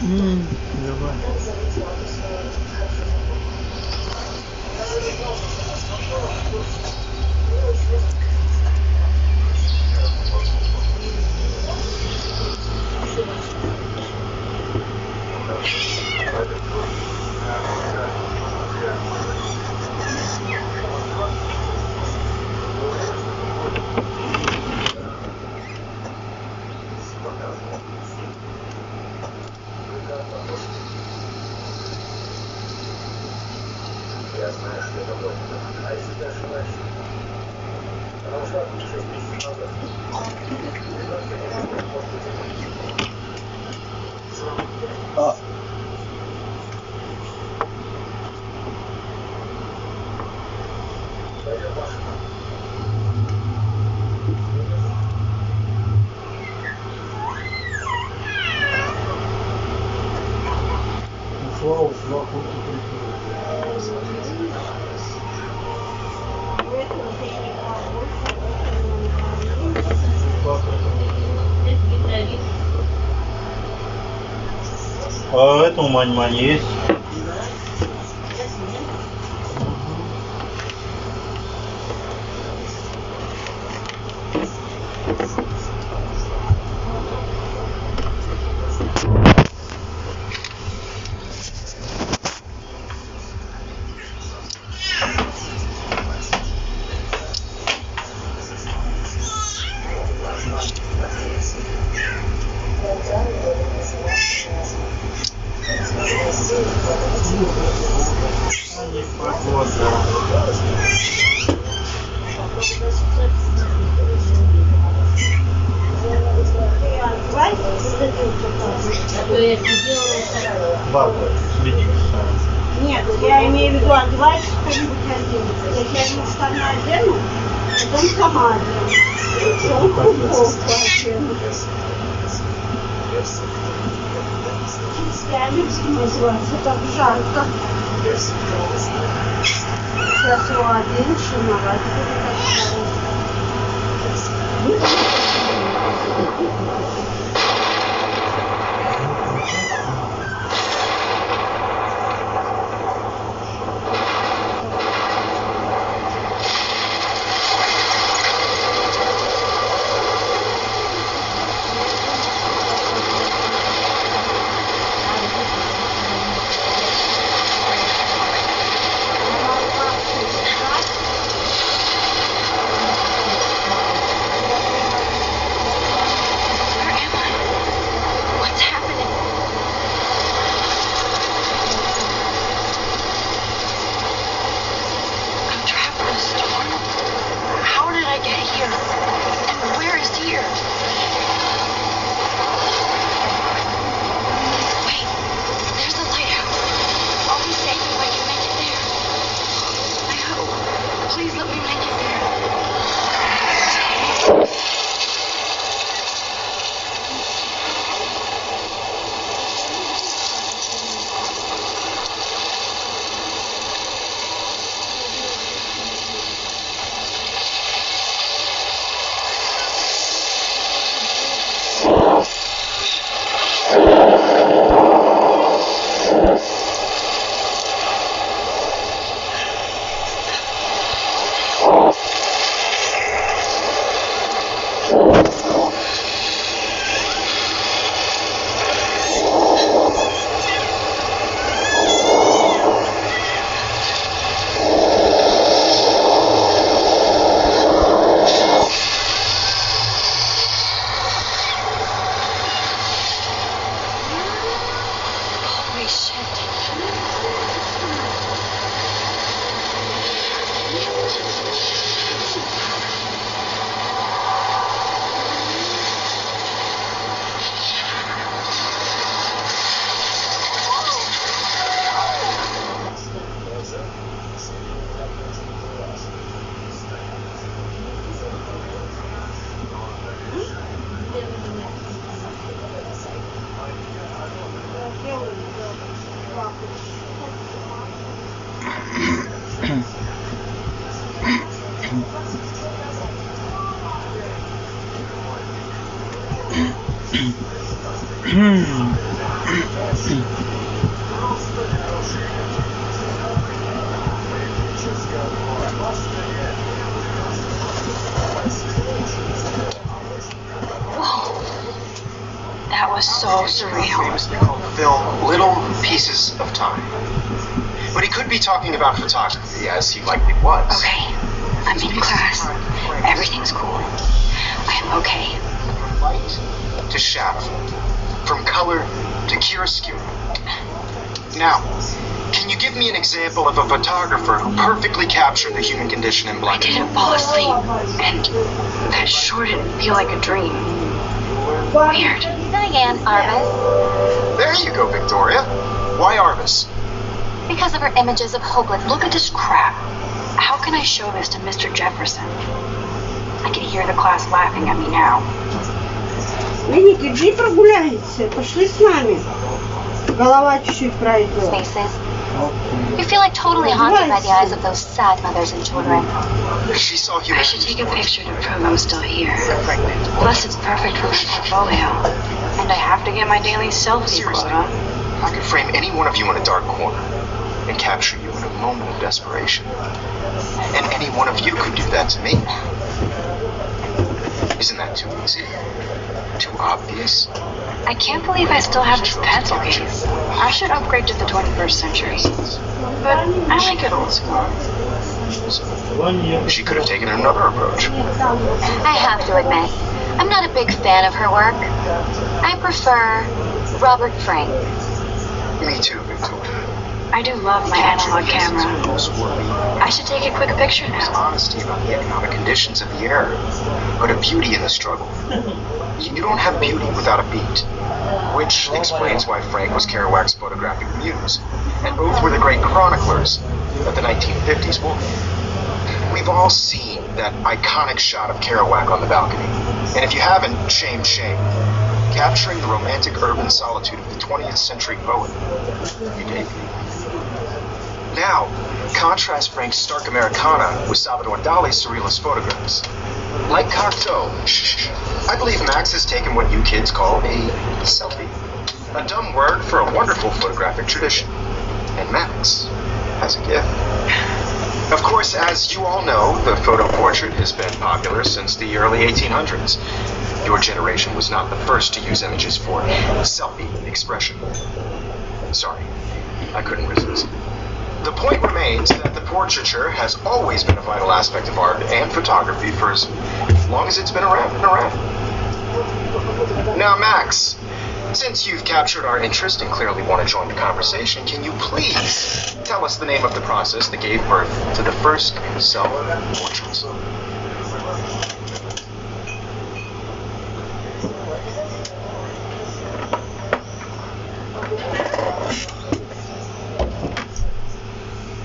Давай. Я знаю, что это будет. А если ты ошибаешься? Потому что 6 месяцев назад. Пойдем, Маша. Слава, слава, а этому мань-мань есть. Нет, я имею в виду одевать что-нибудь один. Если я не штаны одену, потом сама одену. Потом футболку одену. Я люблю называться, так жарко. Сейчас его одену, шиновать буду так. Where am I? That was so surreal. Famously called film Little Pieces of Time. But he could be talking about photography, as he likely was. Okay, I'm in class. Everything's cool. I am okay. From light to shadow. From color to chiaroscuro. Now, can you give me an example of a photographer who perfectly captured the human condition in black I and didn't fall asleep, and that sure didn't feel like a dream. Weird. Then again, Arvis. There you go, Victoria. Why Arvis? Because of her images of hopeless. Look at this crap. How can I show this to Mr. Jefferson? I can hear the class laughing at me now. Веника, иди прогуляйся. Пошли с нами. Голова чуть-чуть пройдет. Spaces. You feel like totally haunted by the eyes of those sad mothers and children. She saw I human. should take a picture to prove I'm still here. Plus, it's perfect for my portfolio. And I have to get my daily selfie Seriously. quota. I could frame any one of you in a dark corner and capture you in a moment of desperation. And any one of you could do that to me. Isn't that too easy? Too obvious? I can't believe I still have this pencil case. I should upgrade to the 21st century. But I like it old school. She could have taken another approach. I have to admit, I'm not a big fan of her work. I prefer Robert Frank. Me too, Victoria. I do love my analog camera. Worthy. I should take a quick picture There's now. honesty about the economic conditions of the era, but a beauty in the struggle. You don't have beauty without a beat, which explains why Frank was Kerouac's photographic muse, and both were the great chroniclers of the 1950s movement. We've all seen that iconic shot of Kerouac on the balcony, and if you haven't, shame, shame. Capturing the romantic urban solitude of the 20th century poet. You dig? Now, contrast Frank's stark Americana with Salvador Dali's surrealist photographs. Like Cocteau, I believe Max has taken what you kids call a selfie. A dumb word for a wonderful photographic tradition. And Max has a gift. Of course, as you all know, the photo portrait has been popular since the early 1800s. Your generation was not the first to use images for selfie expression. Sorry, I couldn't resist. The point remains that the portraiture has always been a vital aspect of art and photography for as long as it's been around and around. Now, Max, since you've captured our interest and clearly want to join the conversation, can you please tell us the name of the process that gave birth to the first self-portraits?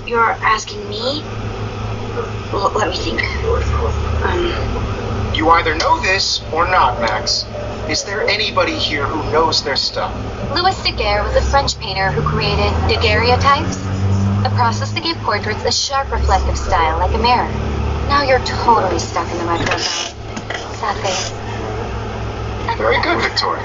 You're asking me? Well, let me think. You either know this or not, Max. Is there anybody here who knows their stuff? Louis Daguerre was a French painter who created daguerreotypes, a process that gave portraits a sharp reflective style like a mirror. Now you're totally stuck in the microfilm. Sad face. Very good, Victoria.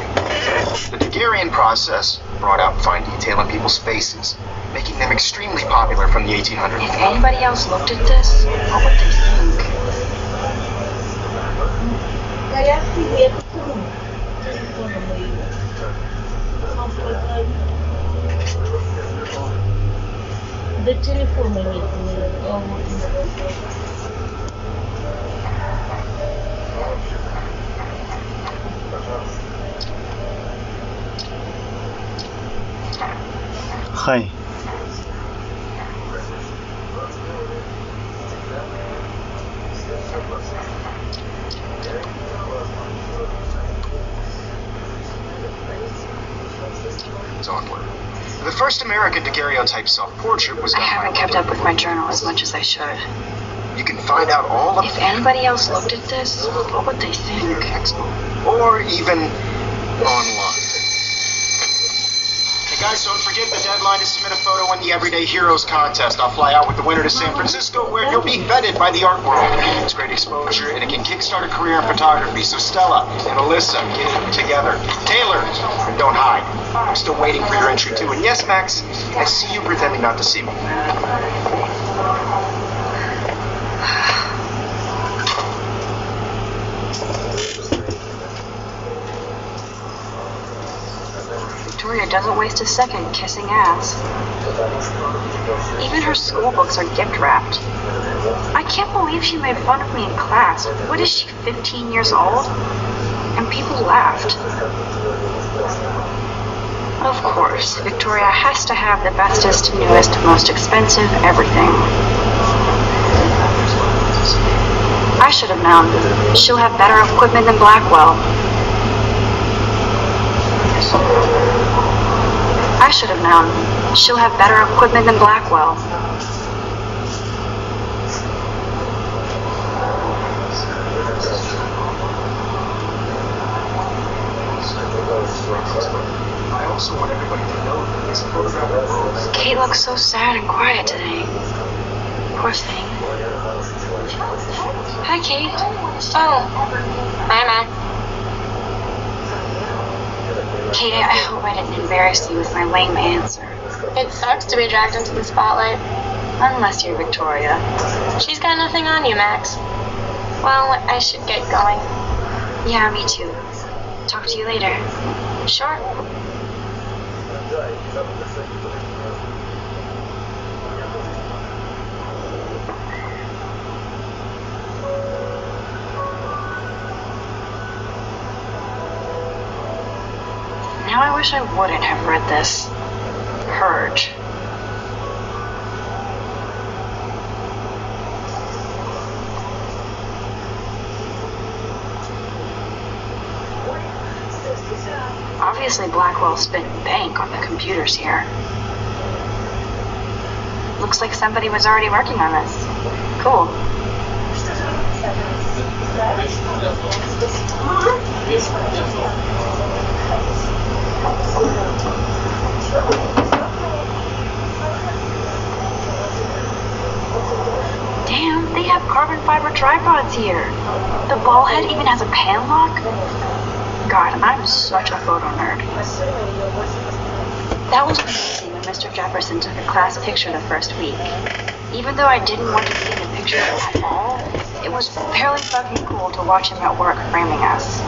The Daguerrean process brought out fine detail in people's faces, making them extremely popular from the 1800s. If anybody else looked at this, what would they think? Да телефона нет. Hi. Onward. The first American daguerreotype self-portrait was I done by haven't kept up with my journal as much as I should. You can find out all of If anybody else looked at this, what would they think? textbook or even online. Hey guys, Guys, don't forget the deadline to submit a photo in the Everyday Heroes contest. I'll fly out with the winner to San Francisco, where you'll be vetted by the art world. It's great exposure, and it can kickstart a career in photography. So Stella and Alyssa, get it together. Taylor, don't hide. I'm still waiting for your entry too. And yes, Max, I see you pretending not to see me. Victoria doesn't waste a second kissing ass. Even her school books are gift wrapped. I can't believe she made fun of me in class. What is she, 15 years old? And people laughed. Of course, Victoria has to have the bestest, newest, most expensive everything. I should have known. She'll have better equipment than Blackwell. I should have known. She'll have better equipment than Blackwell. I also want everybody to know that this photograph of Rose. Kate looks so sad and quiet today. Poor thing. Hi, Kate. Oh, hi, Max. Kate, I hope I didn't embarrass you with my lame answer. It sucks to be dragged into the spotlight. Unless you're Victoria. She's got nothing on you, Max. Well, I should get going. Yeah, me too. Talk to you later. Sure. Now I wish I wouldn't have read this. Purge. Obviously Blackwell spent bank on the computers here. Looks like somebody was already working on this. Cool. Damn, they have carbon fiber tripods here. The ball head even has a pan lock. God, I'm such a photo nerd. That was amazing when Mr. Jefferson took a class picture the first week. Even though I didn't want to see the picture at all, it was fairly fucking cool to watch him at work framing us.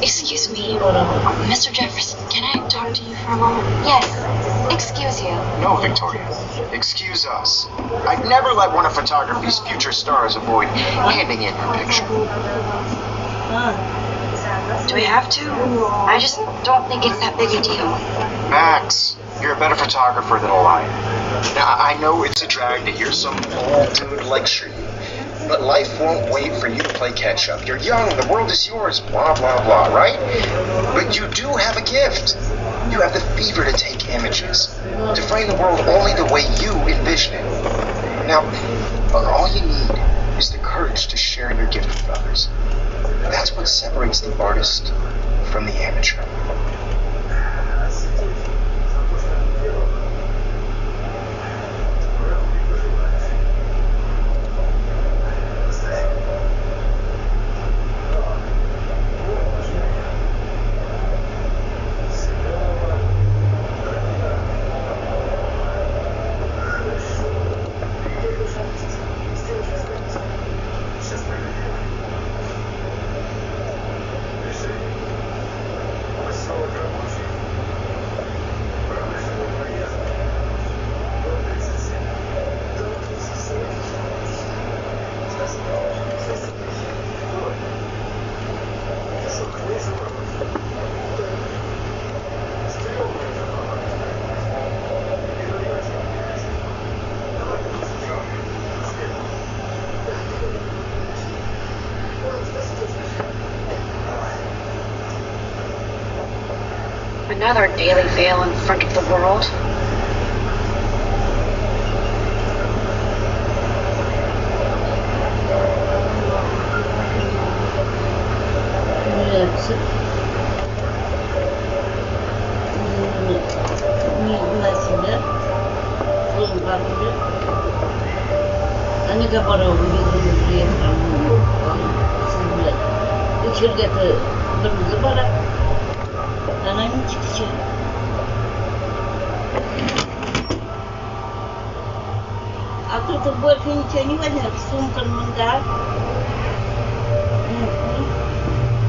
Excuse me, Mr. Jefferson, can I talk to you for a moment? Yes. Excuse you. No, Victoria. Excuse us. I'd never let one of photography's future stars avoid handing in her picture. Do we have to? I just don't think it's that big a deal. Max, you're a better photographer than a liar. Now, I know it's a drag to hear some old dude lecture you, but life won't wait for you to play catch up. You're young, the world is yours, blah, blah, blah, right? But you do have a gift. You have the fever to take images, to frame the world only the way you envision it. Now, all you need is the courage to share your gift with others. That's what separates the artist from the amateur. Another daily fail in front of the world. Они говорят, içeride bir var. Ananın çıkışı. Aku tu buat ni macam ni banyak sumber menggak.